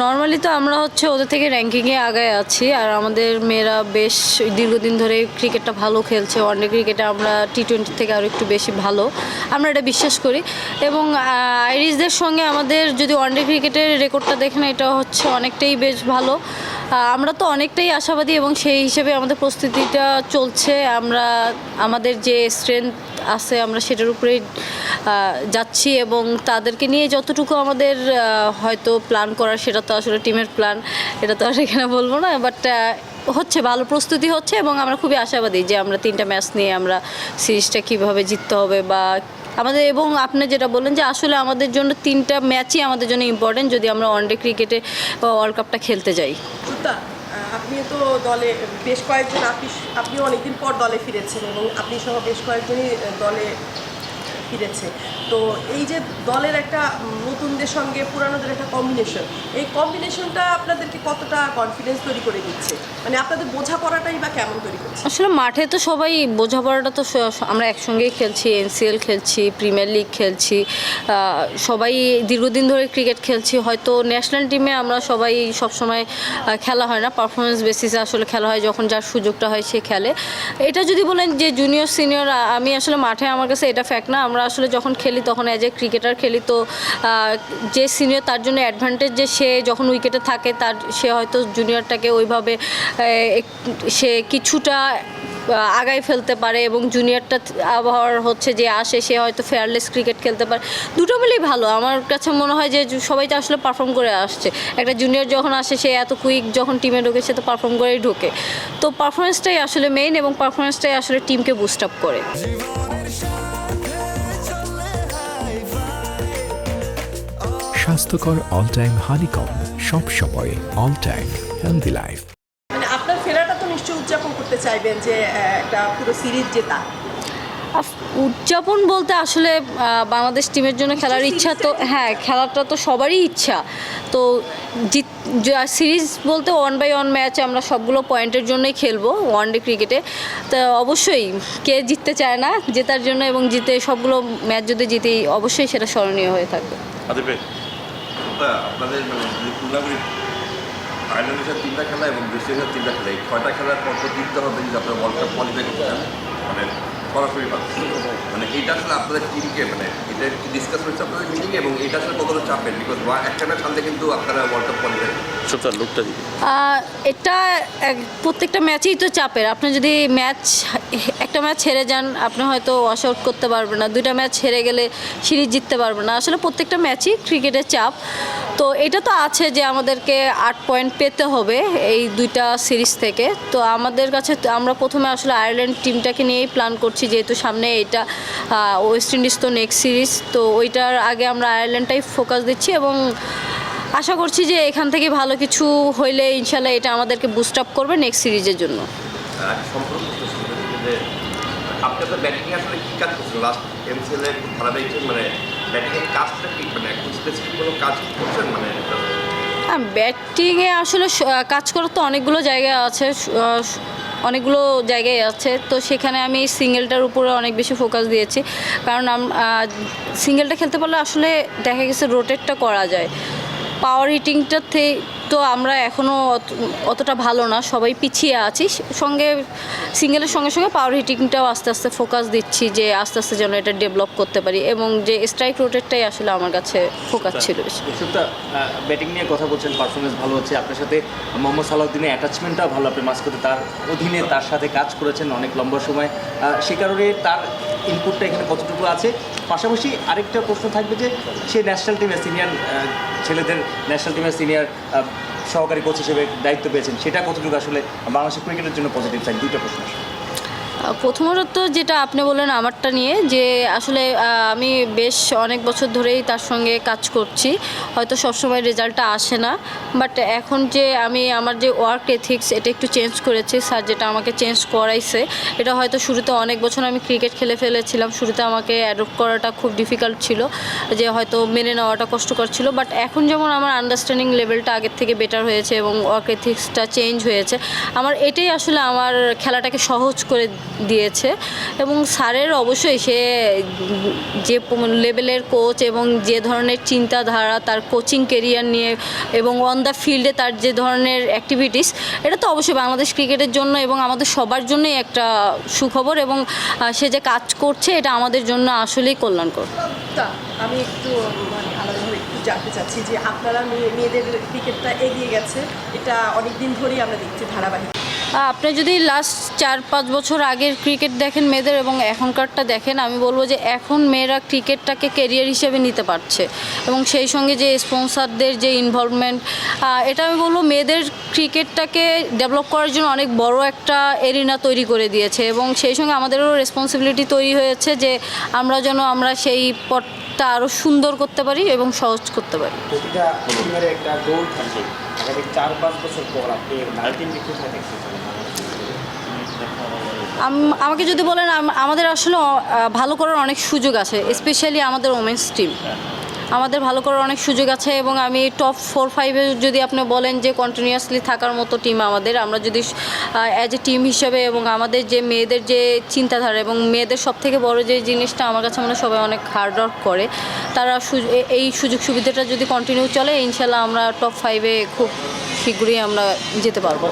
Normally তো আমরা হচ্ছে ওদের থেকে র্যাঙ্কিংয়ে আগায় আছি, আর আমাদের মেয়েরা বেশ দীর্ঘদিন ধরে ক্রিকেটটা ভালো খেলছে। ওয়ানডে ক্রিকেটে আমরা টি-20 থেকে আরও একটু বেশি ভালো, আমরা এটা বিশ্বাস করি। এবং আইরিশদের সঙ্গে আমাদের যদি ওয়ানডে ক্রিকেটের রেকর্ডটা দেখেন, এটা হচ্ছে অনেকটাই বেশ ভালো। আমরা তো অনেকটাই আশাবাদী এবং সেই হিসেবে আমাদের প্রস্তুতিটা চলছে। আমরা আমাদের যে স্ট্রেংথ আছে আমরা সেটার উপরেই যাচ্ছি, এবং তাদেরকে নিয়ে যতটুকু আমাদের হয়তো প্ল্যান করার, সেটা তো আসলে টিমের প্ল্যান, এটা তো আর এখানে বলবো না। বাট হচ্ছে, ভালো প্রস্তুতি হচ্ছে এবং আমরা খুবই আশাবাদী যে আমরা 3টা ম্যাচ নিয়ে আমরা সিরিজটা কীভাবে জিততে হবে বা আমাদের। এবং আপনি যেটা বললেন যে আসলে আমাদের জন্য 3টা ম্যাচই আমাদের জন্য ইম্পর্টেন্ট যদি আমরা ওয়ানডে ক্রিকেটে ওয়ার্ল্ড কাপটা খেলতে যাই। আপনি তো দলে বেশ কয়েকজন, আপনিও অনেকদিন পর দলে ফিরেছেন এবং আপনি সহ বেশ কয়েকজনই দলে ফিরেছে। তো এই যে দলের একটা নতুনদের সঙ্গে পুরানোদের একটা কম্বিনেশন, এই কম্বিনেশনটা আপনাদেরকে কতটা কনফিডেন্স তৈরি করে দিচ্ছে? মানে আপনাদের বোঝাপড়াটাই বা কেমন তৈরি করছে? আসলে মাঠে তো সবাই বোঝাপড়াটা তো আমরা একসঙ্গেই খেলছি, এনসিএল খেলছি, প্রিমিয়ার লিগ খেলছি, সবাই দীর্ঘদিন ধরে ক্রিকেট খেলছি। হয়তো ন্যাশনাল টিমে আমরা সবাই সবসময় খেলা হয় না, পারফরমেন্স বেসিসে আসলে খেলা হয়, যখন যার সুযোগটা হয় সে খেলে। এটা যদি বলেন যে জুনিয়র সিনিয়র, আমি আসলে মাঠে আমার কাছে এটা ফ্যাক্ট না। আমরা আসলে যখন খেলি তখন অ্যাজ এ ক্রিকেটার খেলি, তো যে সিনিয়র তার জন্য অ্যাডভান্টেজ যে সে যখন উইকেটে থাকে সে হয়তো জুনিয়রটাকে ওইভাবে সে কিছুটা আগায় ফেলতে পারে, এবং জুনিয়রটা আবার হচ্ছে যে আসে সে হয়তো ফেয়ারলেস ক্রিকেট খেলতে পারে। দুটো মিলেই ভালো আমার কাছে মনে হয় যে সবাই তো আসলে পারফর্ম করে আসছে। একটা জুনিয়র যখন আসে সে এত কুইক যখন টিমে ঢোকে সে তো পারফর্ম করেই ঢোকে। তো পারফরমেন্সটাই আসলে মেইন, এবং পারফরমেন্সটাই আসলে টিমকে বুস্ট আপ করে। স্বাস্থ্যকর অল টাইম হানিকম, সব সময় অল টাইম হেলদি লাইফ। মানে আপনার ফেরাটা তো নিশ্চয়ই উদযাপন করতে চাইবেন যে একটা পুরো সিরিজ জেতা। উদযাপন বলতে আসলে বাংলাদেশ টিমের জন্য খেলার ইচ্ছা তো, হ্যাঁ, খেলাটা তো সবারই ইচ্ছা। তো সিরিজ বলতে 1/1 ম্যাচ আমরা সবগুলো পয়েন্টের জন্যই খেলবো ওয়ানডে ক্রিকেটে। তো অবশ্যই কে জিততে চায় না, জেতার জন্য, এবং জিতে সবগুলো ম্যাচ যদি জিতি অবশ্যই সেটা স্মরণীয় হয়ে থাকবে। আপনাদের আয়ারল্যান্ডের সাথে 3টা খেলা এবং ব্রিটেনের সাথে 3টা খেলা, এই 6টা খেলার পর জিততে হবে যদি আপনারা ওয়ার্ল্ড কাপ কোয়ালিফাই করতে চান, মানে সরাসরি মানে এইটা আসলে আপনাদের টিমকে, মানে এটা ডিসকাস হচ্ছে আপনাদের মিটিংয়ে, এবং এটা আসলে কতটা চাপের? বিকজ একটা ম্যাচ হারলে কিন্তু আপনারা ওয়ার্ল্ড কাপ কোয়ালিফাই লোকটা দিবে। এটা প্রত্যেকটা ম্যাচেই তো চাপের। আপনি যদি একটা ম্যাচ হেরে যান, আপনি হয়তো ওয়াশ আউট করতে পারবেন না। 2টা ম্যাচ হেরে গেলে সিরিজ জিততে পারবেন না। আসলে প্রত্যেকটা ম্যাচই ক্রিকেটের চাপ। তো এটা তো আছে যে আমাদেরকে 8 পয়েন্ট পেতে হবে এই 2টা সিরিজ থেকে। তো আমাদের কাছে আমরা প্রথমে আসলে আয়ারল্যান্ড টিমটাকে নিয়েই প্ল্যান করছি, যেহেতু সামনে এটা ওয়েস্ট ইন্ডিজ তো নেক্সট সিরিজ, তো ওইটার আগে আমরা আয়ারল্যান্ডটাই ফোকাস দিচ্ছি, এবং আশা করছি যে এখান থেকে ভালো কিছু হইলে ইনশাল্লাহ এটা আমাদেরকে বুস্ট আপ করবে নেক্সট সিরিজের জন্য। আপনি তো ব্যাটিংয়ে আসলে কী কাজ করছেন লাস্ট এমসিএলের ধারাবাহিক, মানে ব্যাটিংয়ের কাজটা কি, মানে এখন স্পেসিফিক কোনো কাজ করছেন? মানে হ্যাঁ, ব্যাটিংয়ে আসলে কাজ করার তো অনেকগুলো জায়গায় আছে, তো সেখানে আমি সিঙ্গেলটার উপরে অনেক বেশি ফোকাস দিয়েছি। কারণ সিঙ্গেলটা খেলতে পারলে আসলে দেখা গেছে রোটেটটা করা যায়। পাওয়ার হিটিংটাতে তো আমরা এখনও অতটা ভালো না, সবাই পিছিয়ে আছি। সিঙ্গেলের সঙ্গে সঙ্গে পাওয়ার হিটিংটাও আস্তে আস্তে ফোকাস দিচ্ছি, যে আস্তে আস্তে যেন এটা ডেভেলপ করতে পারি, এবং যে স্ট্রাইক রোটেটটাই আসলে আমার কাছে ফোকাস ছিল বেশি। ব্যাটিং নিয়ে কথা বলছেন, পারফরমেন্স ভালো হচ্ছে, আপনার সাথে মোহাম্মদ সালাউদ্দিনের অ্যাটাচমেন্টটাও ভালো। আপনি মাঝখানে তার অধীনে তার সাথে কাজ করেছেন অনেক লম্বা সময়, সে কারণে তার ইনপুটটা এখানে কতটুকু আছে? পাশাপাশি আরেকটা প্রশ্ন থাকবে যে সে ন্যাশনাল টিমের সিনিয়র ছেলেদের ন্যাশনাল টিমের সিনিয়র সহকারী কোচ হিসেবে দায়িত্ব পেয়েছেন, সেটা কতটুকু আসলে বাংলাদেশের ক্রিকেটের জন্য পজিটিভ থাকে? 2টা প্রশ্ন। প্রথমত যেটা আপনি বললেন আমারটা নিয়ে, যে আসলে আমি বেশ অনেক বছর ধরেই তার সঙ্গে কাজ করছি, হয়তো সবসময় রেজাল্টটা আসে না, বাট এখন যে আমি আমার যে ওয়ার্ক এথিক্স এটা একটু চেঞ্জ করেছি, স্যার যেটা আমাকে চেঞ্জ করাইছে, এটা হয়তো শুরুতে অনেক বছর আমি ক্রিকেট খেলে ফেলেছিলাম, শুরুতে আমাকে অ্যাডপ্ট করাটা খুব ডিফিকাল্ট ছিল, যে হয়তো মেনে নেওয়াটা কষ্টকর ছিল, বাট এখন যেমন আমার আন্ডারস্ট্যান্ডিং লেভেলটা আগের থেকে বেটার হয়েছে এবং ওয়ার্ক এথিক্সটা চেঞ্জ হয়েছে, আমার এটাই আসলে আমার খেলাটাকে সহজ করে দিয়েছে এবং স্যারের অবশ্যই সে যে লেভেলের কোচ এবং যে ধরনের চিন্তাধারা তার কোচিং কেরিয়ার নিয়ে এবং অন দ্য ফিল্ডে তার যে ধরনের অ্যাক্টিভিটিস, এটা তো অবশ্যই বাংলাদেশ ক্রিকেটের জন্য এবং আমাদের সবার জন্যই একটা সুখবর এবং সে যে কাজ করছে এটা আমাদের জন্য আসলেই কল্যাণকর। তা আমি একটু মানে আলাদাভাবে একটু জানতে চাচ্ছি যে আপনারা মেয়েদের ক্রিকেটটা এগিয়ে গেছে, এটা অনেক দিন ধরেই আমরা দেখছি ধারাবাহিক। আপনি যদি লাস্ট 4-5 বছর আগের ক্রিকেট দেখেন মেয়েদের এবং এখনকারটা দেখেন, আমি বলবো যে এখন মেয়েরা ক্রিকেটটাকে ক্যারিয়ার হিসেবে নিতে পারছে এবং সেই সঙ্গে যে স্পন্সরদের যে ইনভলভমেন্ট, এটা আমি বলবো মেয়েদের ক্রিকেটটাকে ডেভেলপ করার জন্য অনেক বড় একটা এরিনা তৈরি করে দিয়েছে এবং সেই সঙ্গে আমাদেরও রেসপন্সিবিলিটি তৈরি হয়েছে যে আমরা সেই পথটা আরও সুন্দর করতে পারি এবং সহজ করতে পারি। প্রতিটা টিমের একটা গোল থাকে, আগামী 4-5 বছর পর আপনি আলটিমেটলি কোথায় দেখতে চান? আমাকে যদি বলেন আমাদের আসলে ভালো করার অনেক সুযোগ আছে, স্পেশালি আমাদের ওমেন্স টিম আমাদের ভালো করার অনেক সুযোগ আছে এবং আমি টপ 4-5-এ যদি আপনি বলেন যে কন্টিনিউয়াসলি থাকার মতো টিম আমরা যদি অ্যাজ এ টিম হিসেবে এবং আমাদের যে মেয়েদের যে চিন্তাধারা এবং মেয়েদের সবথেকে বড় যে জিনিসটা আমার কাছে মনে হয় সবাই অনেক হার্ড ওয়ার্ক করে, তারা এই সুযোগ সুবিধাটা যদি কন্টিনিউ চলে ইনশাল্লাহ আমরা টপ 5-এ খুব শীঘ্রই আমরা যেতে পারবো।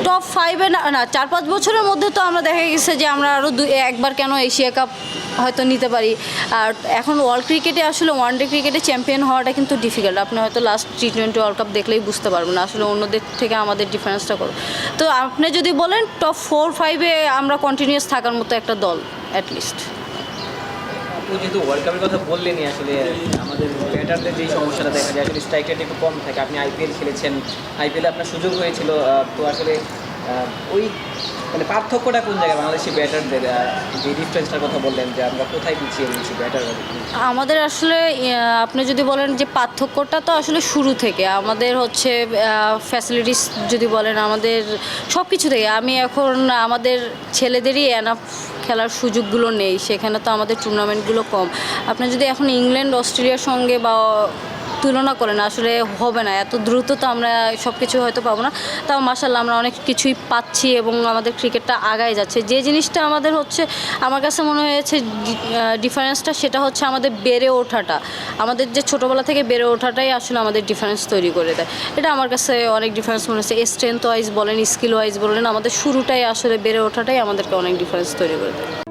টপ 5-এ না 4-5 বছরের মধ্যে তো আমরা দেখা গেছে যে আমরা আরও একবার কেন এশিয়া কাপ হয়তো নিতে পারি। আর এখন ওয়ার্ল্ড ক্রিকেটে আসলে ওয়ানডে ক্রিকেটে চ্যাম্পিয়ন হওয়াটা কিন্তু ডিফিকাল্ট। আপনি হয়তো লাস্ট T20 ওয়ার্ল্ড কাপ দেখলেই বুঝতে পারবেন আসলে অন্যদের থেকে আমাদের ডিফারেন্সটা করো। তো আপনি যদি বলেন টপ 4-5-এ আমরা কন্টিনিউয়াস থাকার মতো একটা দল অ্যাটলিস্ট। আপনি যেহেতু ওয়ার্ল্ড কাপের কথা বললেনই, আসলে আমাদের ব্যাটারদের যেই সমস্যাটা দেখা যায় আসলে স্ট্রাইক রেট একটু কম থাকে। আপনি আইপিএল খেলেছেন, আইপিএলে আপনার সুযোগ হয়েছিল, তো আসলে ওই মানে পার্থক্যটা কোন জায়গায় বাংলাদেশি ব্যাটারদের যে ডিফারেন্সটার কথা বললেন যে আমরা কোথায় পিছিয়ে রয়েছি ব্যাটার? আমাদের আসলে আপনি যদি বলেন যে পার্থক্যটা তো আসলে শুরু থেকে আমাদের হচ্ছে ফ্যাসিলিটিস যদি বলেন আমাদের সব কিছু থেকে এখন আমাদের ছেলেদেরই এনাফ খেলার সুযোগগুলো নেই, সেখানে তো আমাদের টুর্নামেন্টগুলো কম। আপনি যদি এখন ইংল্যান্ড অস্ট্রেলিয়ার সঙ্গে বা তুলনা করেন আসলে হবে না, এত দ্রুত তো আমরা সব কিছু হয়তো পাবো না, তাও মাশাআল্লাহ আমরা অনেক কিছুই পাচ্ছি এবং আমাদের ক্রিকেটটা আগায় যাচ্ছে। যে জিনিসটা আমাদের হচ্ছে আমার কাছে মনে হয়েছে ডিফারেন্সটা সেটা হচ্ছে আমাদের বেড়ে ওঠাটা, আমাদের যে ছোটোবেলা থেকে বেড়ে ওঠাটাই আসলে আমাদের ডিফারেন্স তৈরি করে দেয়। এটা আমার কাছে অনেক ডিফারেন্স মনে হচ্ছে, স্ট্রেংথ ওয়াইজ বলেন স্কিল ওয়াইজ বলেন আমাদের শুরুটাই আসলে বেড়ে ওঠাটাই আমাদেরকে অনেক ডিফারেন্স তৈরি করে দেয়।